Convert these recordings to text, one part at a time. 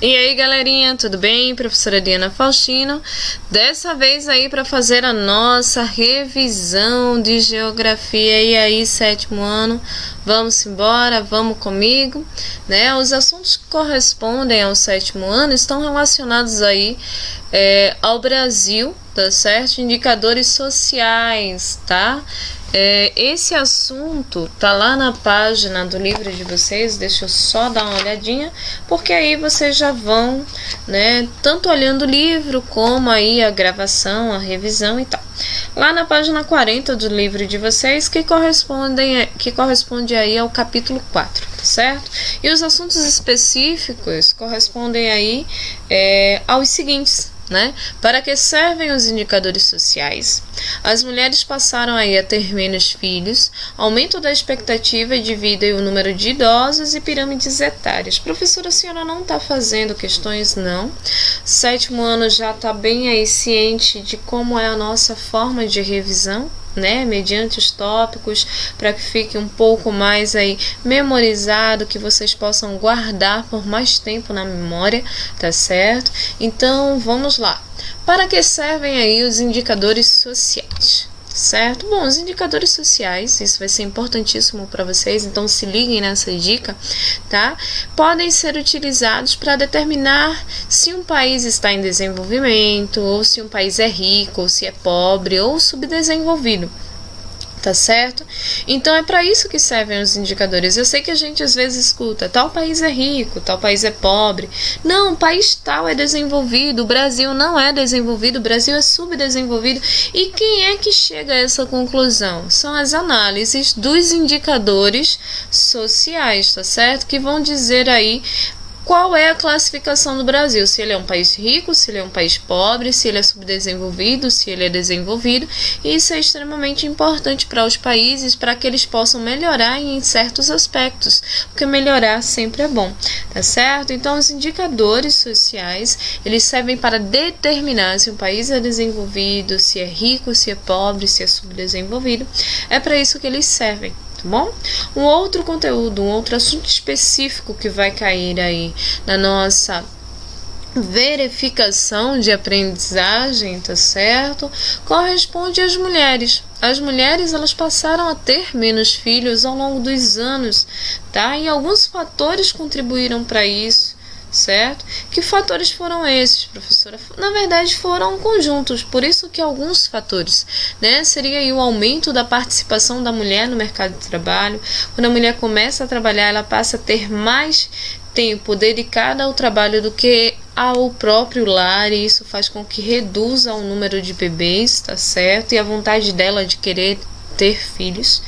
E aí, galerinha, tudo bem? Professora Diana Faustino, dessa vez aí para fazer a nossa revisão de geografia. E aí, 7º ano, vamos embora, vamos comigo, né? Os assuntos que correspondem ao 7º ano estão relacionados aí ao Brasil, tá certo? Indicadores sociais, tá? Esse assunto tá lá na página do livro de vocês, deixa eu só dar uma olhadinha, porque aí vocês já vão, né, tanto olhando o livro como aí a gravação, a revisão e tal. Lá na página 40 do livro de vocês, que corresponde aí ao capítulo 4, tá certo? E os assuntos específicos correspondem aí aos seguintes, né? Para que servem os indicadores sociais? As mulheres passaram aí a ter menos filhos, aumento da expectativa de vida e o número de idosos e pirâmides etárias. Professora, a senhora não está fazendo questões, não? 7º ano já está bem aí ciente de como é a nossa forma de revisão, né, mediante os tópicos, para que fique um pouco mais aí memorizado, que vocês possam guardar por mais tempo na memória, tá certo? Então, vamos lá. Para que servem aí os indicadores sociais? Certo? Bom, os indicadores sociais, isso vai ser importantíssimo para vocês, então se liguem nessa dica, tá? Podem ser utilizados para determinar se um país está em desenvolvimento, ou se um país é rico, ou se é pobre, ou subdesenvolvido. Tá certo? Então é para isso que servem os indicadores. Eu sei que a gente às vezes escuta, tal país é rico, tal país é pobre. Não, o país tal é desenvolvido, o Brasil não é desenvolvido, o Brasil é subdesenvolvido. E quem é que chega a essa conclusão? São as análises dos indicadores sociais, tá certo? Que vão dizer aí qual é a classificação do Brasil, se ele é um país rico, se ele é um país pobre, se ele é subdesenvolvido, se ele é desenvolvido. E isso é extremamente importante para os países, para que eles possam melhorar em certos aspectos, porque melhorar sempre é bom, tá certo? Então, os indicadores sociais, eles servem para determinar se um país é desenvolvido, se é rico, se é pobre, se é subdesenvolvido. É para isso que eles servem. Bom, um outro conteúdo, um outro assunto específico que vai cair aí na nossa verificação de aprendizagem, tá certo? Corresponde às mulheres. As mulheres, elas passaram a ter menos filhos ao longo dos anos, tá? E alguns fatores contribuíram para isso, certo? Que fatores foram esses, professora? Na verdade, foram conjuntos, por isso que alguns fatores, né? Seria aí o aumento da participação da mulher no mercado de trabalho. Quando a mulher começa a trabalhar, ela passa a ter mais tempo dedicado ao trabalho do que ao próprio lar, e isso faz com que reduza o número de bebês, tá certo? E a vontade dela de querer ter filhos.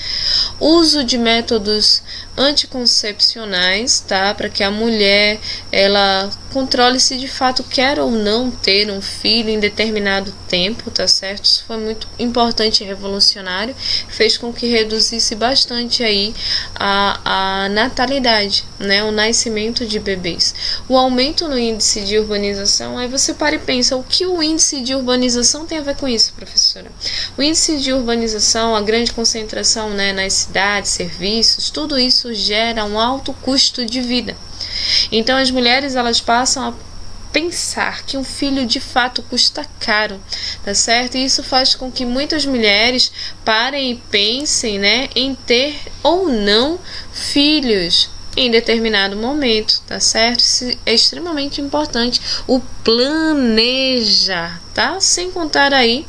Uso de métodos anticoncepcionais, tá? Para que a mulher ela controle se de fato quer ou não ter um filho em determinado tempo, tá certo? Isso foi muito importante e revolucionário, fez com que reduzisse bastante aí a natalidade, né? O nascimento de bebês. O aumento no índice de urbanização, aí você para e pensa, o que o índice de urbanização tem a ver com isso, professora? O índice de urbanização, a grande concentração, né, nas cidades, serviços, tudo isso gera um alto custo de vida. Então as mulheres, elas passam a pensar que um filho de fato custa caro, tá certo? E isso faz com que muitas mulheres parem e pensem, né, em ter ou não filhos em determinado momento, tá certo? Isso é extremamente importante, o planejar, tá? Sem contar aí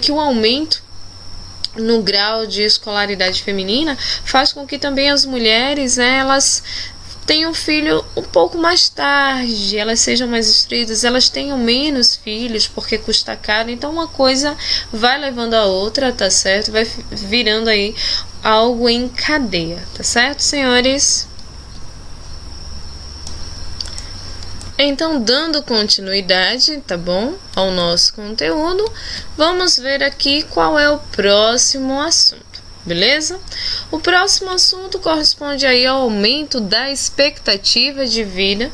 que o aumento no grau de escolaridade feminina faz com que também as mulheres, né, elas tenham filho um pouco mais tarde, elas sejam mais instruídas, elas tenham menos filhos porque custa caro. Então uma coisa vai levando a outra, tá certo? Vai virando aí algo em cadeia, tá certo, senhores? Então, dando continuidade, tá bom, ao nosso conteúdo, vamos ver aqui qual é o próximo assunto, beleza? O próximo assunto corresponde aí ao aumento da expectativa de vida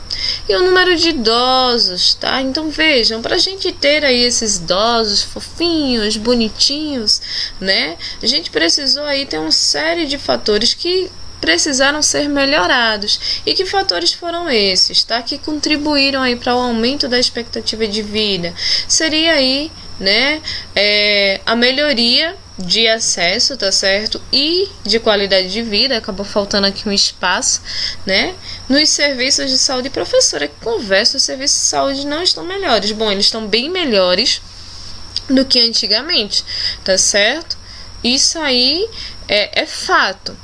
e o número de idosos, tá? Então, vejam, para a gente ter aí esses idosos fofinhos, bonitinhos, né? A gente precisou aí ter uma série de fatores que precisaram ser melhorados. E que fatores foram esses, tá? Que contribuíram aí para o aumento da expectativa de vida? Seria aí, né, a melhoria de acesso, tá certo? E de qualidade de vida, acabou faltando aqui um espaço, né? Nos serviços de saúde. Professora, que conversa, os serviços de saúde não estão melhores. Bom, eles estão bem melhores do que antigamente, tá certo? Isso aí é fato.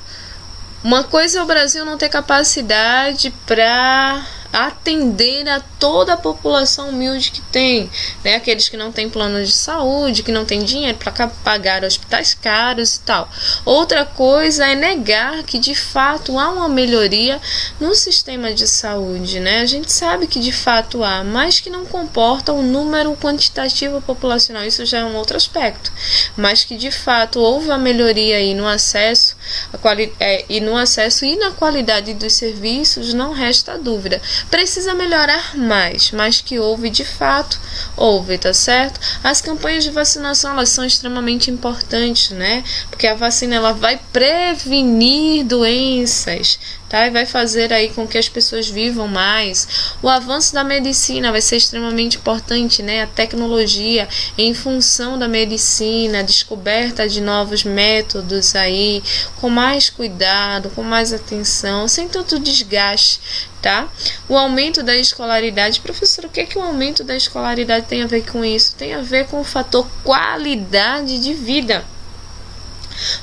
Uma coisa é o Brasil não ter capacidade para atender a toda a população humilde que tem, né? Aqueles que não têm plano de saúde, que não têm dinheiro para pagar hospitais caros e tal. Outra coisa é negar que de fato há uma melhoria no sistema de saúde, né? A gente sabe que de fato há, mas que não comporta um número quantitativo populacional, isso já é um outro aspecto, mas que de fato houve uma melhoria aí no acesso, e na qualidade dos serviços, não resta dúvida. Precisa melhorar mais, mas que houve de fato, houve, tá certo? As campanhas de vacinação, elas são extremamente importantes, né? Porque a vacina, ela vai prevenir doenças, tá? E vai fazer aí com que as pessoas vivam mais. O avanço da medicina vai ser extremamente importante, né? A tecnologia em função da medicina, a descoberta de novos métodos aí, com mais cuidado, com mais atenção, sem tanto desgaste, tá? O aumento da escolaridade. Professor, o que é que o aumento da escolaridade tem a ver com isso? Tem a ver com o fator qualidade de vida.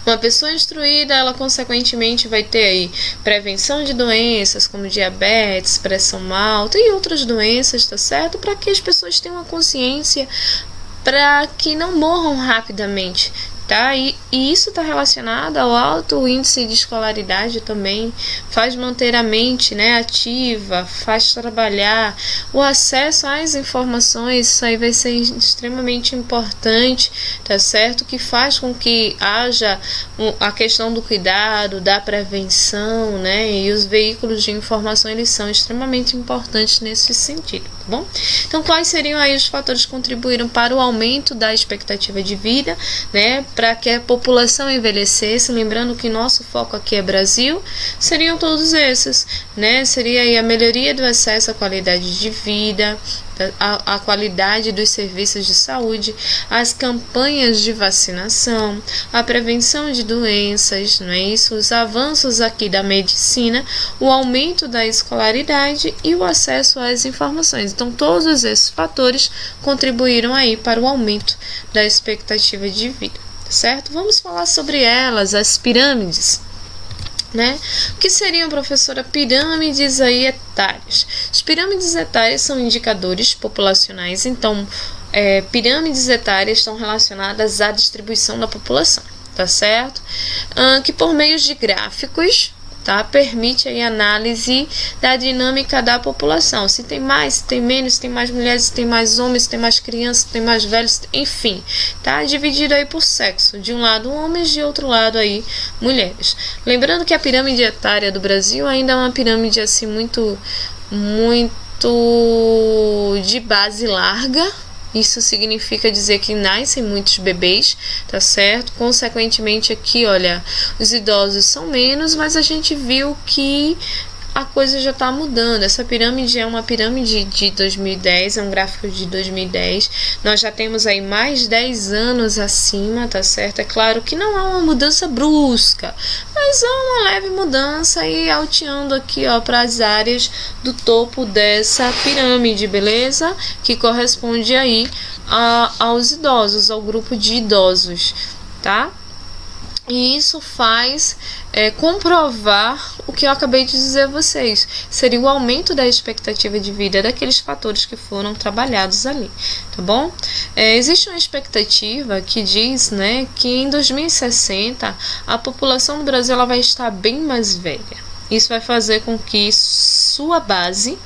Uma pessoa instruída, ela consequentemente vai ter aí prevenção de doenças como diabetes, pressão alta e outras doenças, tá certo? Para que as pessoas tenham uma consciência, para que não morram rapidamente, tá? E isso está relacionado ao alto índice de escolaridade também, faz manter a mente, né, ativa, faz trabalhar, o acesso às informações, isso aí vai ser extremamente importante, tá certo? Que faz com que haja a questão do cuidado, da prevenção, né? E os veículos de informação, eles são extremamente importantes nesse sentido, tá bom? Então, quais seriam aí os fatores que contribuíram para o aumento da expectativa de vida, né? Para que a população envelhecesse, lembrando que nosso foco aqui é Brasil, seriam todos esses, né? Seria aí a melhoria do acesso à qualidade de vida, a qualidade dos serviços de saúde, as campanhas de vacinação, a prevenção de doenças, não é isso? Os avanços aqui da medicina, o aumento da escolaridade e o acesso às informações. Então, todos esses fatores contribuíram aí para o aumento da expectativa de vida, certo? Vamos falar sobre elas, as pirâmides, né? O que seriam, professora, pirâmides aí etárias? As pirâmides etárias são indicadores populacionais, então pirâmides etárias estão relacionadas à distribuição da população, tá certo? Que por meio de gráficos, tá, permite aí a análise da dinâmica da população, se tem mais, se tem menos, se tem mais mulheres, se tem mais homens, se tem mais crianças, se tem mais velhos, enfim, tá dividido aí por sexo, de um lado homens, de outro lado aí mulheres. Lembrando que a pirâmide etária do Brasil ainda é uma pirâmide assim muito de base larga. Isso significa dizer que nascem muitos bebês, tá certo? Consequentemente aqui, olha, os idosos são menos, mas a gente viu que a coisa já está mudando. Essa pirâmide é uma pirâmide de 2010, é um gráfico de 2010. Nós já temos aí mais 10 anos acima, tá certo? É claro que não há uma mudança brusca, mas há uma leve mudança aí alteando aqui, ó, para as áreas do topo dessa pirâmide, beleza? Que corresponde aí aos idosos, ao grupo de idosos, tá? E isso faz comprovar o que eu acabei de dizer a vocês. Seria o aumento da expectativa de vida daqueles fatores que foram trabalhados ali, tá bom? Existe uma expectativa que diz, né, que em 2060 a população do Brasil ela vai estar bem mais velha. Isso vai fazer com que sua base,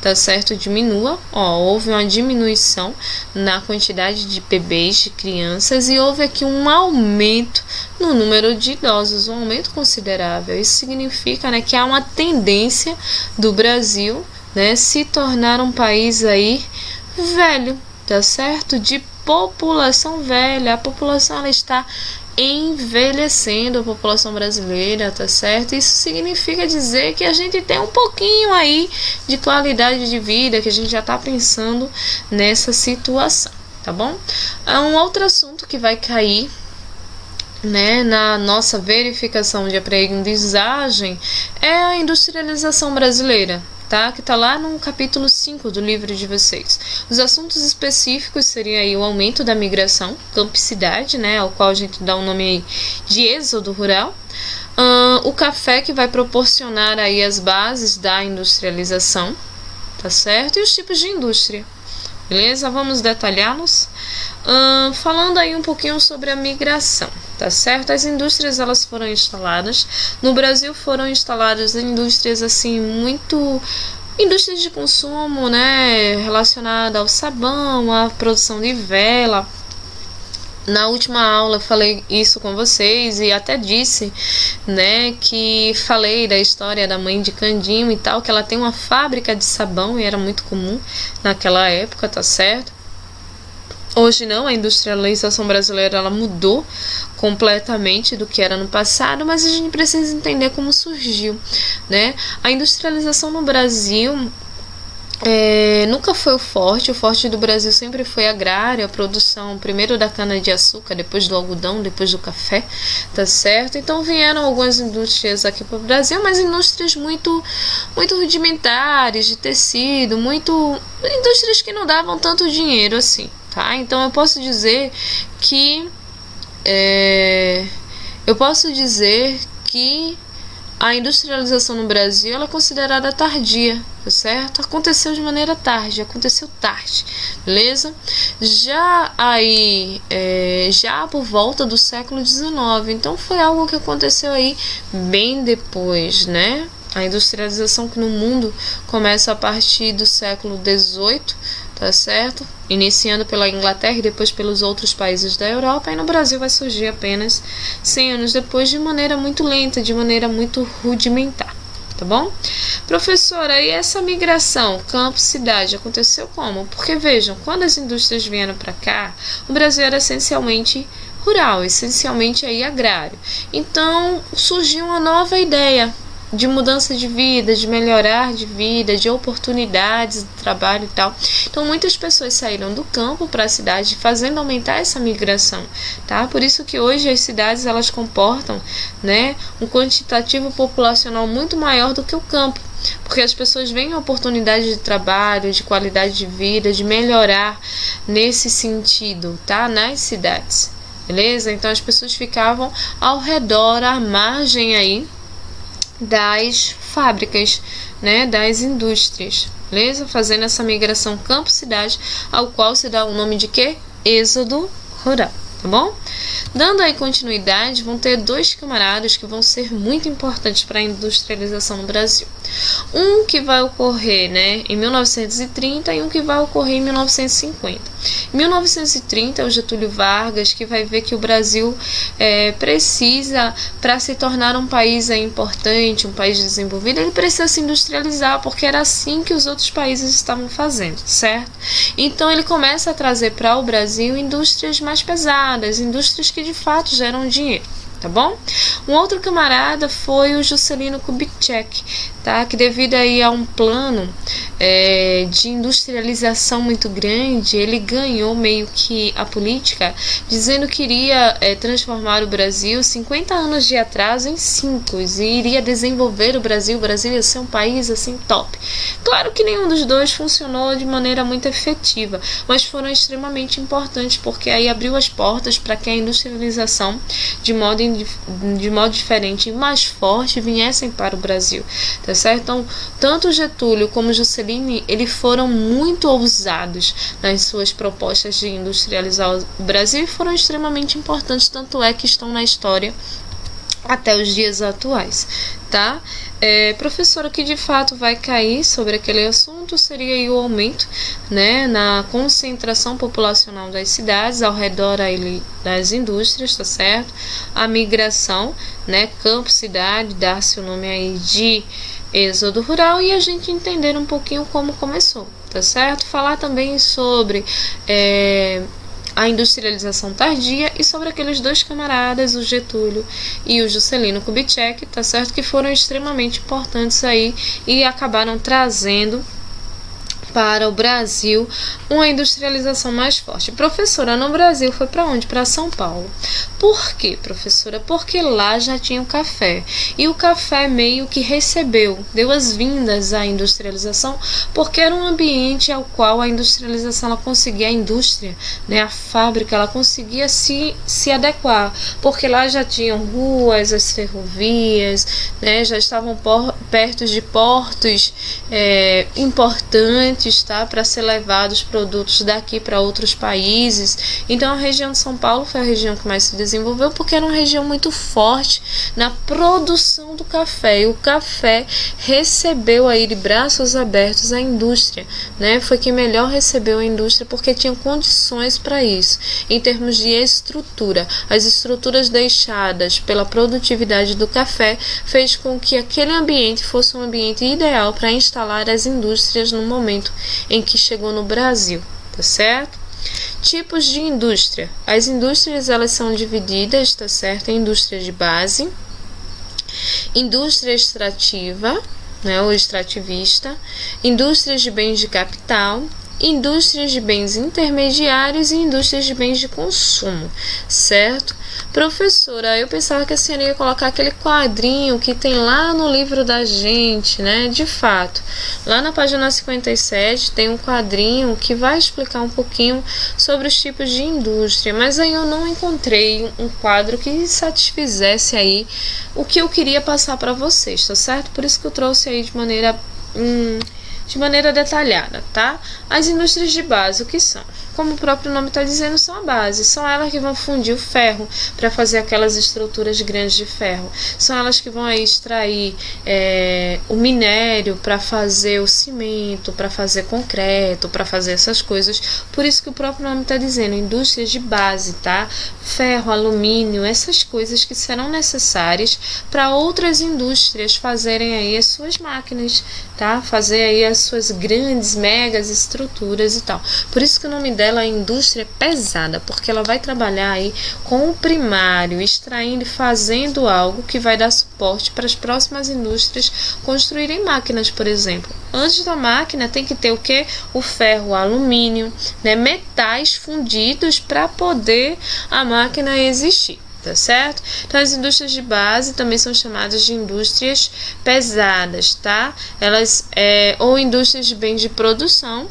tá certo, diminua. Houve uma diminuição na quantidade de bebês, de crianças, e houve aqui um aumento no número de idosos, um aumento considerável. Isso significa, né, que há uma tendência do Brasil, né, se tornar um país aí velho, tá certo, de população velha. A população ela está envelhecendo a população brasileira, tá certo? Isso significa dizer que a gente tem um pouquinho aí de qualidade de vida, que a gente já está pensando nessa situação, tá bom? Um outro assunto que vai cair, né, na nossa verificação de aprendizagem é a industrialização brasileira, tá? Que está lá no capítulo 5 do livro de vocês. Os assuntos específicos seriam aí o aumento da migração, campicidade, né, ao qual a gente dá o nome aí de êxodo rural, o café, que vai proporcionar aí as bases da industrialização, tá certo? E os tipos de indústria, beleza? Vamos detalhá-los. Falando aí um pouquinho sobre a migração, tá certo? As indústrias, elas foram instaladas no Brasil, foram instaladas indústrias assim indústrias de consumo, né, relacionada ao sabão, à produção de vela. Na última aula eu falei isso com vocês e até disse, né, que falei da história da mãe de Candinho e tal, que ela tem uma fábrica de sabão e era muito comum naquela época, tá certo? Hoje não, a industrialização brasileira, ela mudou completamente do que era no passado, mas a gente precisa entender como surgiu, né? A industrialização no Brasil nunca foi o forte do Brasil sempre foi agrário, a produção primeiro da cana-de-açúcar, depois do algodão, depois do café, tá certo? Então vieram algumas indústrias aqui para o Brasil, mas indústrias muito rudimentares, de tecido, indústrias que não davam tanto dinheiro assim, tá? Então eu posso dizer que a industrialização no Brasil, ela é considerada tardia, tá certo? Aconteceu de maneira tarde, aconteceu tarde, beleza? Já por volta do século XIX, então foi algo que aconteceu aí bem depois, né? A industrialização que no mundo começa a partir do século XVIII, tá certo? Iniciando pela Inglaterra e depois pelos outros países da Europa, e no Brasil vai surgir apenas 100 anos depois, de maneira muito lenta, de maneira muito rudimentar, tá bom? Professora, e essa migração campo-cidade aconteceu como? Porque vejam, quando as indústrias vieram para cá, o Brasil era essencialmente rural, essencialmente aí agrário. Então surgiu uma nova ideia de mudança de vida, de melhorar de vida, de oportunidades de trabalho e tal. Então muitas pessoas saíram do campo para a cidade, fazendo aumentar essa migração, tá? Por isso que hoje as cidades, elas comportam, né, um quantitativo populacional muito maior do que o campo, porque as pessoas veem a oportunidade de trabalho, de qualidade de vida, de melhorar nesse sentido, tá? Nas cidades, beleza? Então as pessoas ficavam ao redor, à margem aí das fábricas, né, das indústrias, beleza? Fazendo essa migração campo-cidade, ao qual se dá o nome de quê? Êxodo rural, tá bom? Dando aí continuidade, vão ter dois camaradas que vão ser muito importantes para a industrialização no Brasil. Um que vai ocorrer, né, em 1930 e um que vai ocorrer em 1950. Em 1930 é o Getúlio Vargas, que vai ver que o Brasil precisa, para se tornar um país importante, um país desenvolvido, ele precisa se industrializar, porque era assim que os outros países estavam fazendo, certo? Então ele começa a trazer para o Brasil indústrias mais pesadas, indústrias que de fato geram dinheiro, tá bom? Um outro camarada foi o Juscelino Kubitschek, tá? Que devido aí a um plano de industrialização muito grande, ele ganhou meio que a política, dizendo que iria transformar o Brasil 50 anos de atraso em 5 e iria desenvolver o Brasil ia ser um país assim top. Claro que nenhum dos dois funcionou de maneira muito efetiva, mas foram extremamente importantes, porque aí abriu as portas para que a industrialização de modo diferente e mais forte viessem para o Brasil, tá certo? Então, tanto Getúlio como Juscelino, eles foram muito ousados nas suas propostas de industrializar o Brasil e foram extremamente importantes, tanto é que estão na história até os dias atuais, tá? Professora, que de fato vai cair sobre aquele assunto seria aí o aumento, né, na concentração populacional das cidades ao redor aí das indústrias, tá certo? A migração, né, campo-cidade, dar-se o nome aí de êxodo rural, e a gente entender um pouquinho como começou, tá certo? Falar também sobre a industrialização tardia e sobre aqueles dois camaradas, o Getúlio e o Juscelino Kubitschek, tá certo? Que foram extremamente importantes aí e acabaram trazendo para o Brasil uma industrialização mais forte. Professora, no Brasil foi para onde? Para São Paulo. Por quê, professora? Porque lá já tinha o café. E o café meio que deu as vindas à industrialização, porque era um ambiente ao qual a industrialização, ela conseguia, a indústria, né, a fábrica, ela conseguia se adequar, porque lá já tinham ruas, as ferrovias, né, já estavam perto de portos importantes, tá, para ser levados produtos daqui para outros países. Então a região de São Paulo foi a região que mais se desenvolveu, porque era uma região muito forte na produção do café, e o café recebeu aí de braços abertos a indústria, né? Foi quem melhor recebeu a indústria, porque tinha condições para isso, em termos de estrutura. As estruturas deixadas pela produtividade do café fez com que aquele ambiente fosse um ambiente ideal para instalar as indústrias no momento em que chegou no Brasil, tá certo? Tipos de indústria. As indústrias, elas são divididas, tá certo, em indústria de base, indústria extrativa, né, ou extrativista, indústrias de bens de capital, indústrias de bens intermediários e indústrias de bens de consumo, certo? Professora, eu pensava que a senhora ia colocar aquele quadrinho que tem lá no livro da gente, né? De fato, lá na página 57 tem um quadrinho que vai explicar um pouquinho sobre os tipos de indústria, mas aí eu não encontrei um quadro que satisfizesse aí o que eu queria passar para vocês, tá certo? Por isso que eu trouxe aí de maneira detalhada, tá? As indústrias de base, o que são? Como o próprio nome está dizendo, são a base. São elas que vão fundir o ferro para fazer aquelas estruturas grandes de ferro. São elas que vão aí extrair o minério para fazer o cimento, para fazer concreto, para fazer essas coisas. Por isso que o próprio nome está dizendo, indústrias de base, tá? Ferro, alumínio, essas coisas que serão necessárias para outras indústrias fazerem aí as suas máquinas, tá? Fazer aí as suas grandes, megas estruturas e tal. Por isso que o nome dela é indústria pesada, porque ela vai trabalhar aí com o primário, extraindo e fazendo algo que vai dar suporte para as próximas indústrias construírem máquinas, por exemplo. Antes da máquina tem que ter o que? O ferro, o alumínio, né? Metais fundidos para poder a máquina existir. Tá certo? Então as indústrias de base também são chamadas de indústrias pesadas, tá? Elas ou indústrias de bens de produção,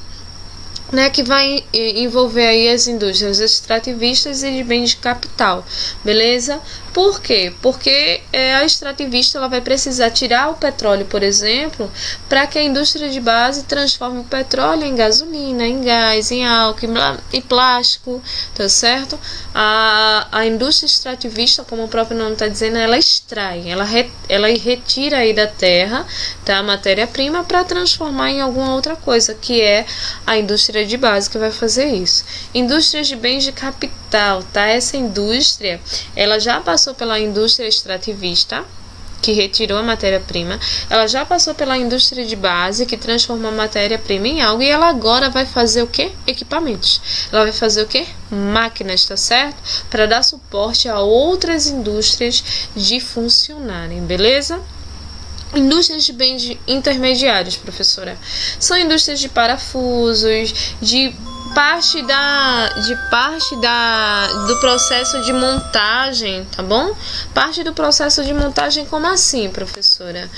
né, que vai envolver aí as indústrias extrativistas e de bens de capital, beleza? Por quê? Porque a extrativista, ela vai precisar tirar o petróleo, por exemplo, para que a indústria de base transforme o petróleo em gasolina, em gás, em álcool, em plástico, tá certo? A indústria extrativista, como o próprio nome está dizendo, ela extrai, ela retira aí da terra, tá, a matéria-prima para transformar em alguma outra coisa, que é a indústria de base que vai fazer isso. Indústrias de bens de capital, tá? Essa indústria, ela já passou pela indústria extrativista, que retirou a matéria-prima, ela já passou pela indústria de base, que transformou a matéria-prima em algo, e ela agora vai fazer o que? Equipamentos. Ela vai fazer o que? Máquinas, tá certo? Para dar suporte a outras indústrias de funcionarem, beleza? Indústrias de bens intermediários, professora, são indústrias de parafusos, de parte do processo de montagem, tá bom? Parte do processo de montagem, como assim, professora?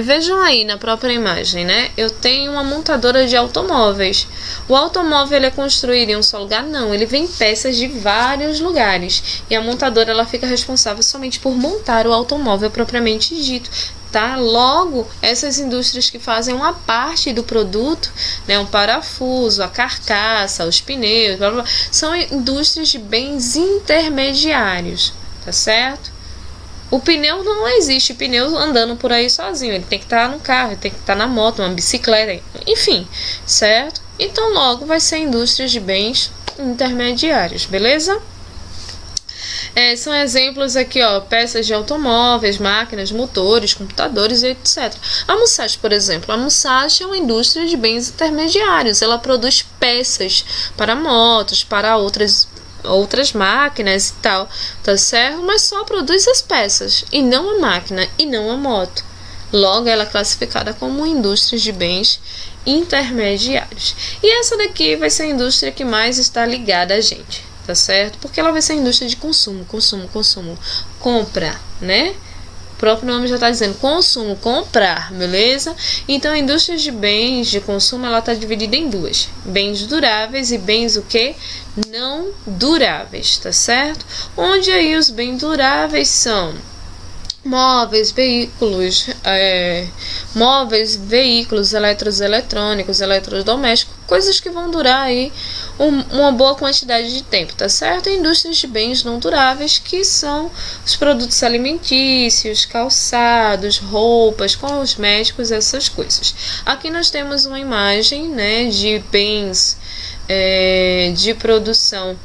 Vejam aí na própria imagem, né? Eu tenho uma montadora de automóveis. O automóvel, ele é construído em um só lugar? Não, ele vem em peças de vários lugares. E a montadora, ela fica responsável somente por montar o automóvel propriamente dito. Tá? Logo, essas indústrias que fazem uma parte do produto, né, um parafuso, a carcaça, os pneus, blá, blá, blá, são indústrias de bens intermediários, tá certo? O pneu não existe pneu andando por aí sozinho, ele tem que estar no carro, ele tem que estar na moto, uma bicicleta, enfim, certo? Então, logo vai ser indústrias de bens intermediários, beleza? São exemplos aqui, ó, peças de automóveis, máquinas, motores, computadores e etc. A Musashi, por exemplo, a Musashi é uma indústria de bens intermediários. Ela produz peças para motos, para outras outras máquinas e tal, tá certo? Mas só produz as peças e não a máquina e não a moto. Logo, ela é classificada como indústria de bens intermediários. E essa daqui vai ser a indústria que mais está ligada a gente, tá certo? Porque ela vai ser a indústria de consumo, compra, né? O próprio nome já está dizendo consumo, comprar, beleza? Então, a indústria de bens de consumo, ela está dividida em duas: bens duráveis e bens o quê? Não duráveis, tá certo? Onde aí os bens duráveis são móveis, veículos, eletrônicos, eletrodomésticos, coisas que vão durar aí uma boa quantidade de tempo, tá certo? E indústrias de bens não duráveis, que são os produtos alimentícios, calçados, roupas, cosméticos, essas coisas. Aqui nós temos uma imagem, né, de bens de produção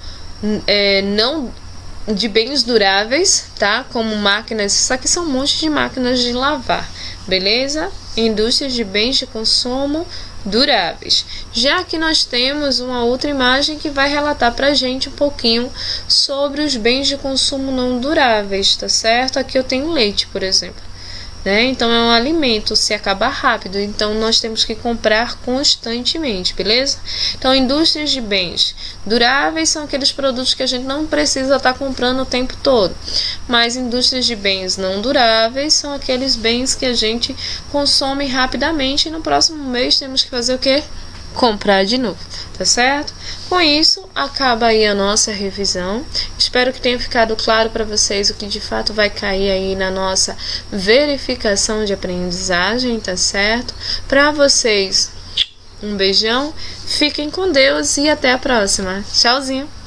de bens duráveis, tá? Como máquinas, isso aqui são um monte de máquinas de lavar, beleza? Indústrias de bens de consumo duráveis. Já que nós temos uma outra imagem que vai relatar pra gente um pouquinho sobre os bens de consumo não duráveis, tá certo? Aqui eu tenho leite, por exemplo, né? Então é um alimento, se acaba rápido, então nós temos que comprar constantemente, beleza? Então, indústrias de bens duráveis são aqueles produtos que a gente não precisa estar comprando o tempo todo, mas indústrias de bens não duráveis são aqueles bens que a gente consome rapidamente e no próximo mês temos que fazer o quê? Comprar de novo, tá certo? Com isso, acaba aí a nossa revisão. Espero que tenha ficado claro para vocês o que de fato vai cair aí na nossa verificação de aprendizagem, tá certo? Para vocês, um beijão, fiquem com Deus e até a próxima. Tchauzinho!